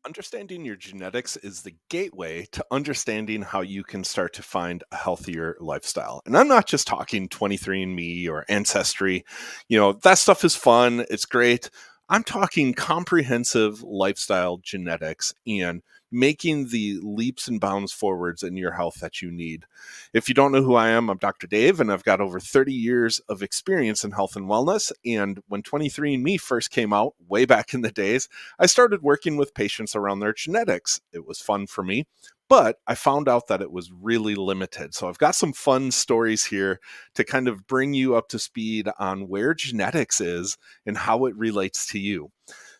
Understanding your genetics is the gateway to understanding how you can start to find a healthier lifestyle. And I'm not just talking 23andMe or Ancestry. That stuff is fun, it's great. I'm talking comprehensive lifestyle genetics and making the leaps and bounds forwards in your health that you need. If you don't know who I am, I'm Dr. Dave, and I've got over 30 years of experience in health and wellness. And when 23andMe first came out, way back in the days, I started working with patients around their genetics. It was fun for me, but I found out that it was really limited. So I've got some fun stories here to kind of bring you up to speed on where genetics is and how it relates to you.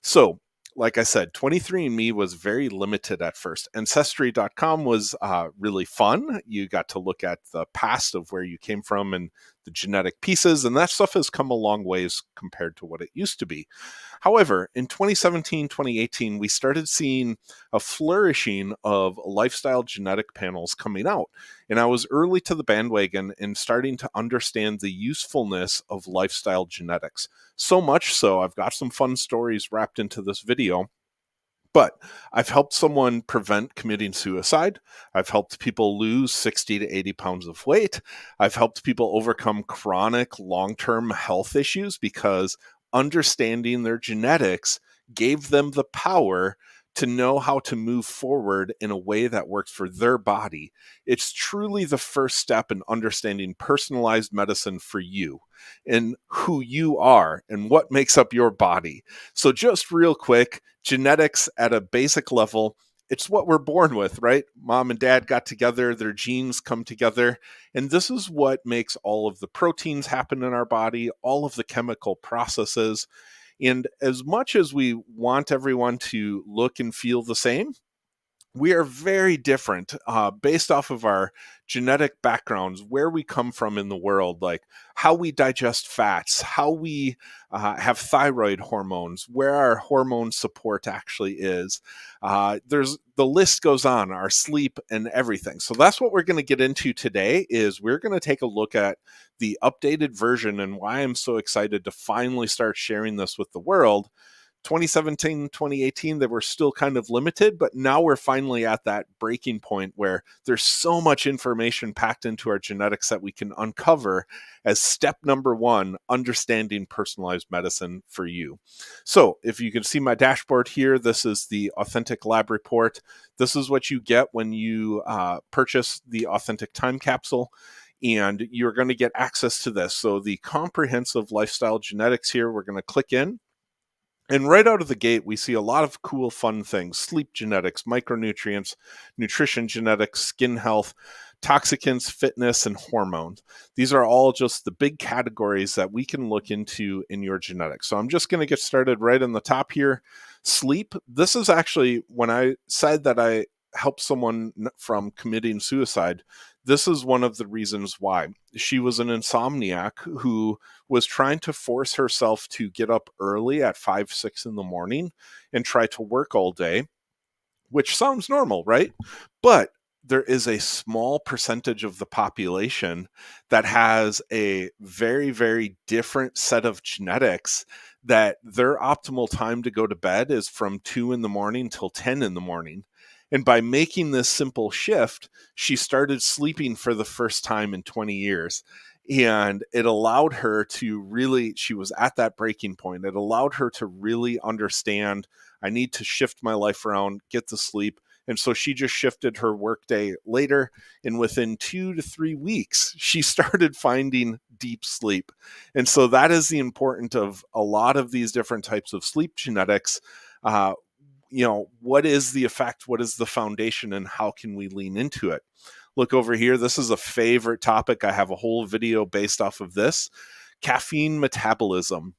So, like I said, 23andMe was very limited at first. Ancestry.com was really fun. You got to look at the past of where you came from and the genetic pieces, and that stuff has come a long ways compared to what it used to be. However, in 2017, 2018, we started seeing a flourishing of lifestyle genetic panels coming out. And I was early to the bandwagon in starting to understand the usefulness of lifestyle genetics. So much so, I've got some fun stories wrapped into this video. But I've helped someone prevent committing suicide. I've helped people lose 60 to 80 pounds of weight. I've helped people overcome chronic long-term health issues because understanding their genetics gave them the power to know how to move forward in a way that works for their body. It's truly the first step in understanding personalized medicine for you and who you are and what makes up your body. So just real quick, genetics at a basic level, it's what we're born with, right? Mom and dad got together, their genes come together, and this is what makes all of the proteins happen in our body, all of the chemical processes. And as much as we want everyone to look and feel the same, we are very different based off of our genetic backgrounds, where we come from in the world, like how we digest fats, how we have thyroid hormones, where our hormone support actually is. There's the list goes on, our sleep and everything. So that's what we're going to get into today. Is we're going to take a look at the updated version and why I'm so excited to finally start sharing this with the world. 2017, 2018, they were still kind of limited, but now we're finally at that breaking point where there's so much information packed into our genetics that we can uncover as step number one, understanding personalized medicine for you. So if you can see my dashboard here, this is the Authentiic lab report. This is what you get when you purchase the Authentiic time capsule. And you're going to get access to this. So the comprehensive lifestyle genetics here, we're going to click in. And right out of the gate, we see a lot of cool, fun things: sleep genetics, micronutrients, nutrition genetics, skin health, toxicants, fitness, and hormones. These are all just the big categories that we can look into in your genetics. So I'm just going to get started right on the top here. Sleep. This is actually when I said that I helped someone from committing suicide. This is one of the reasons why. She was an insomniac who was trying to force herself to get up early at 5, 6 in the morning and try to work all day, which sounds normal, right? But there is a small percentage of the population that has a very, very different set of genetics, that their optimal time to go to bed is from 2 in the morning till 10 in the morning. And by making this simple shift, she started sleeping for the first time in 20 years. And it allowed her to really, she was at that breaking point. It allowed her to really understand, I need to shift my life around, get to sleep. And so she just shifted her workday later. And within 2 to 3 weeks, she started finding deep sleep. And so that is the importance of a lot of these different types of sleep genetics. What is the effect? What is the foundation? And how can we lean into it? Look over here. This is a favorite topic. I have a whole video based off of this. Caffeine metabolism.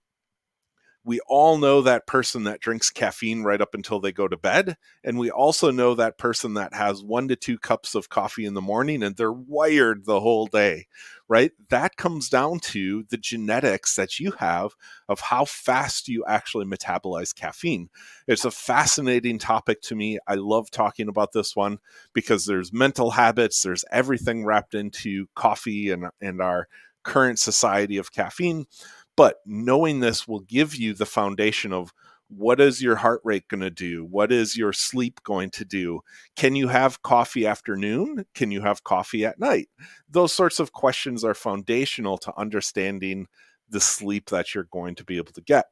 We all know that person that drinks caffeine right up until they go to bed. And we also know that person that has 1 to 2 cups of coffee in the morning and they're wired the whole day, right? That comes down to the genetics that you have of how fast you actually metabolize caffeine. It's a fascinating topic to me. I love talking about this one because there's mental habits, there's everything wrapped into coffee and our current society of caffeine. But knowing this will give you the foundation of What is your heart rate going to do? What is your sleep going to do? Can you have coffee afternoon? Can you have coffee at night? Those sorts of questions are foundational to understanding the sleep that you're going to be able to get.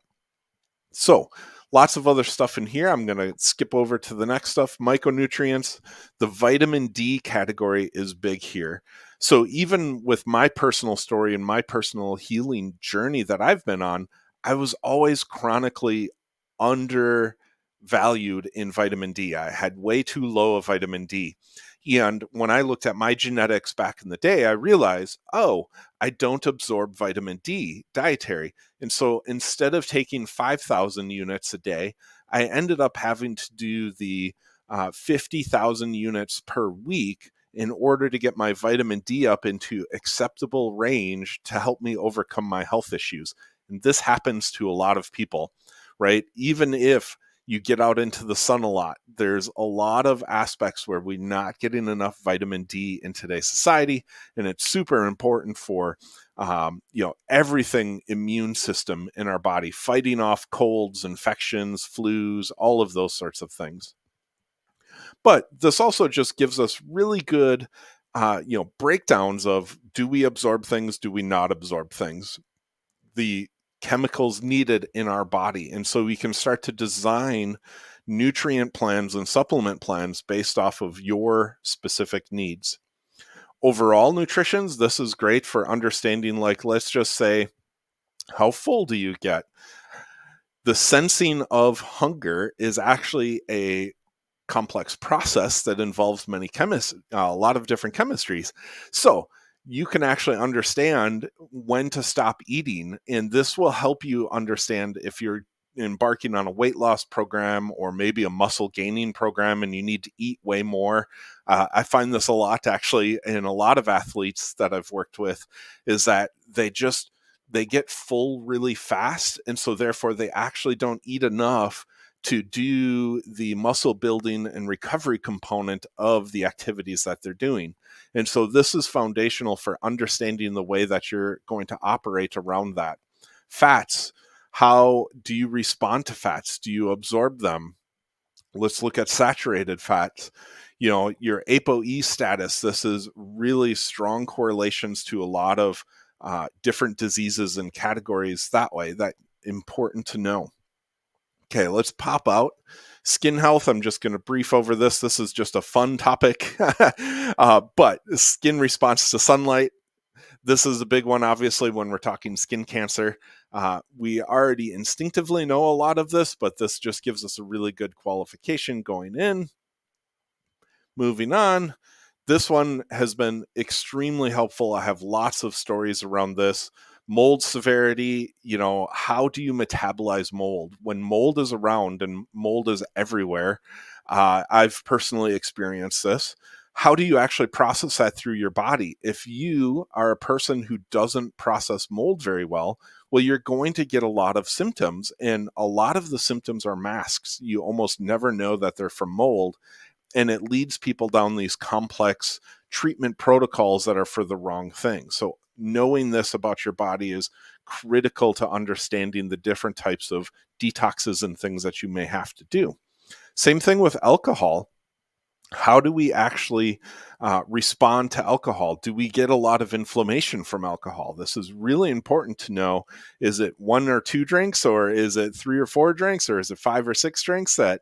So, lots of other stuff in here. I'm going to skip over to the next stuff. Micronutrients. The vitamin D category is big here. So, even with my personal story and my personal healing journey that I've been on, I was always chronically undervalued in vitamin D. I had way too low of vitamin D. And when I looked at my genetics back in the day, I realized, oh, I don't absorb vitamin D dietary. And so instead of taking 5,000 units a day, I ended up having to do the 50,000 units per week in order to get my vitamin D up into acceptable range to help me overcome my health issues. And this happens to a lot of people, right? Even if you get out into the sun a lot, there's a lot of aspects where we're not getting enough vitamin D in today's society. And it's super important for everything immune system in our body, fighting off colds, infections, flus, all of those sorts of things. But this also just gives us really good, breakdowns of, do we absorb things? Do we not absorb things? The chemicals needed in our body. And so we can start to design nutrient plans and supplement plans based off of your specific needs. Overall nutritions, this is great for understanding, like, let's just say, how full do you get? The sensing of hunger is actually a complex process that involves a lot of different chemistries. So you can actually understand when to stop eating, and this will help you understand if you're embarking on a weight loss program or maybe a muscle gaining program and you need to eat way more. I find this a lot actually in a lot of athletes that I've worked with, is that they get full really fast, and so therefore they actually don't eat enough to do the muscle building and recovery component of the activities that they're doing. And so this is foundational for understanding the way that you're going to operate around that. Fats, how do you respond to fats? Do you absorb them? Let's look at saturated fats. Your ApoE status, this is really strong correlations to a lot of different diseases and categories that way. That important to know. Okay, let's pop out skin health. I'm just going to brief over this. This is just a fun topic, but skin response to sunlight. This is a big one, obviously, when we're talking skin cancer. We already instinctively know a lot of this, but this just gives us a really good qualification going in. Moving on. This one has been extremely helpful. I have lots of stories around this. Mold severity, how do you metabolize mold? When mold is around, and mold is everywhere, I've personally experienced this. How do you actually process that through your body? If you are a person who doesn't process mold very well, you're going to get a lot of symptoms, and a lot of the symptoms are masks. You almost never know that they're from mold, and it leads people down these complex treatment protocols that are for the wrong thing. So knowing this about your body is critical to understanding the different types of detoxes and things that you may have to do. Same thing with alcohol. How do we actually respond to alcohol? Do we get a lot of inflammation from alcohol? This is really important to know. Is it 1 or 2 drinks, or is it 3 or 4 drinks, or is it 5 or 6 drinks? That,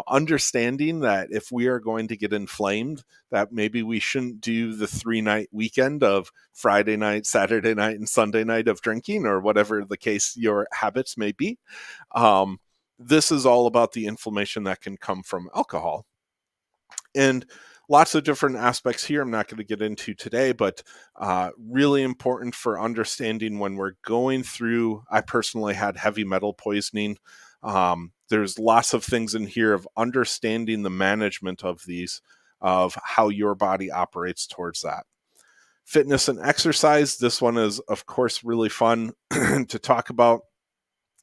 understanding that if we are going to get inflamed, that maybe we shouldn't do the 3-night weekend of Friday night, Saturday night, and Sunday night of drinking, or whatever the case your habits may be. This is all about the inflammation that can come from alcohol. And lots of different aspects here I'm not going to get into today, but really important for understanding when we're going through. I personally had heavy metal poisoning. There's lots of things in here of understanding the management of these, of how your body operates towards that. Fitness and exercise. This one is, of course, really fun to talk about,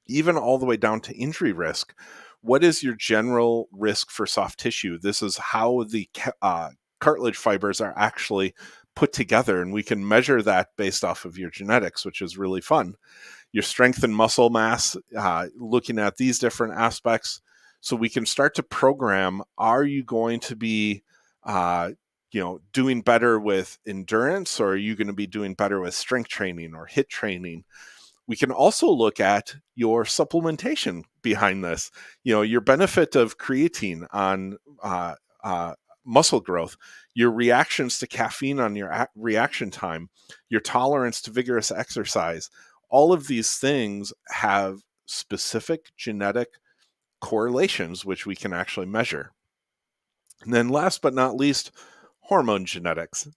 even all the way down to injury risk. What is your general risk for soft tissue? This is how the cartilage fibers are actually put together, and we can measure that based off of your genetics, which is really fun. your strength and muscle mass, looking at these different aspects, so we can start to program, are you going to be uh, doing better with endurance, or are you going to be doing better with strength training or hit training? We can also look at your supplementation behind this, your benefit of creatine on muscle growth, your reactions to caffeine on your reaction time, your tolerance to vigorous exercise. All of these things have specific genetic correlations, which we can actually measure. And then last but not least, hormone genetics.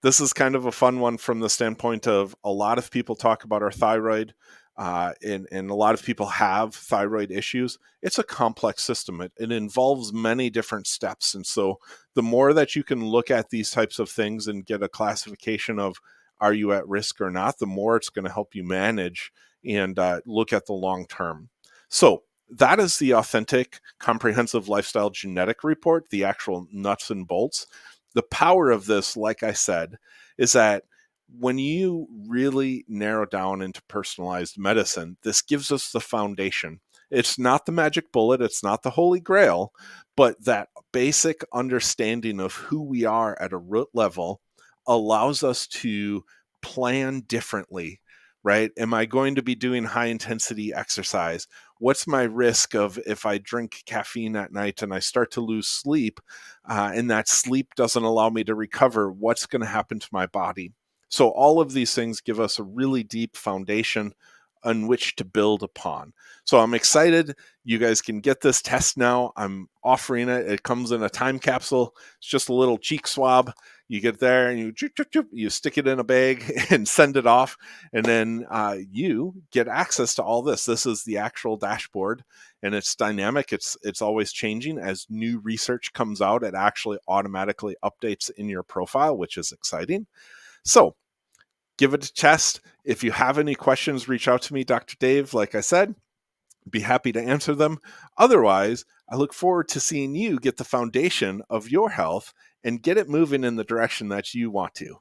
This is kind of a fun one from the standpoint of, a lot of people talk about our thyroid, and a lot of people have thyroid issues. It's a complex system. It involves many different steps. And so the more that you can look at these types of things and get a classification of, are you at risk or not, the more it's going to help you manage and look at the long term. So that is the Authentiic Comprehensive Lifestyle Genetic Report, the actual nuts and bolts. The power of this, like I said, is that when you really narrow down into personalized medicine, this gives us the foundation. It's not the magic bullet, it's not the holy grail, but that basic understanding of who we are at a root level allows us to plan differently, right? Am I going to be doing high intensity exercise? What's my risk of, if I drink caffeine at night and I start to lose sleep, and that sleep doesn't allow me to recover, what's going to happen to my body? So all of these things give us a really deep foundation on which to build upon. So I'm excited. You guys can get this test now. I'm offering it. It comes in a time capsule. It's just a little cheek swab. You get there and you stick it in a bag and send it off. And then you get access to all this. This is the actual dashboard, and it's dynamic. It's always changing. As new research comes out, it actually automatically updates in your profile, which is exciting. So give it a test. If you have any questions, reach out to me, Dr. Dave. Like I said, be happy to answer them. Otherwise, I look forward to seeing you get the foundation of your health and get it moving in the direction that you want to.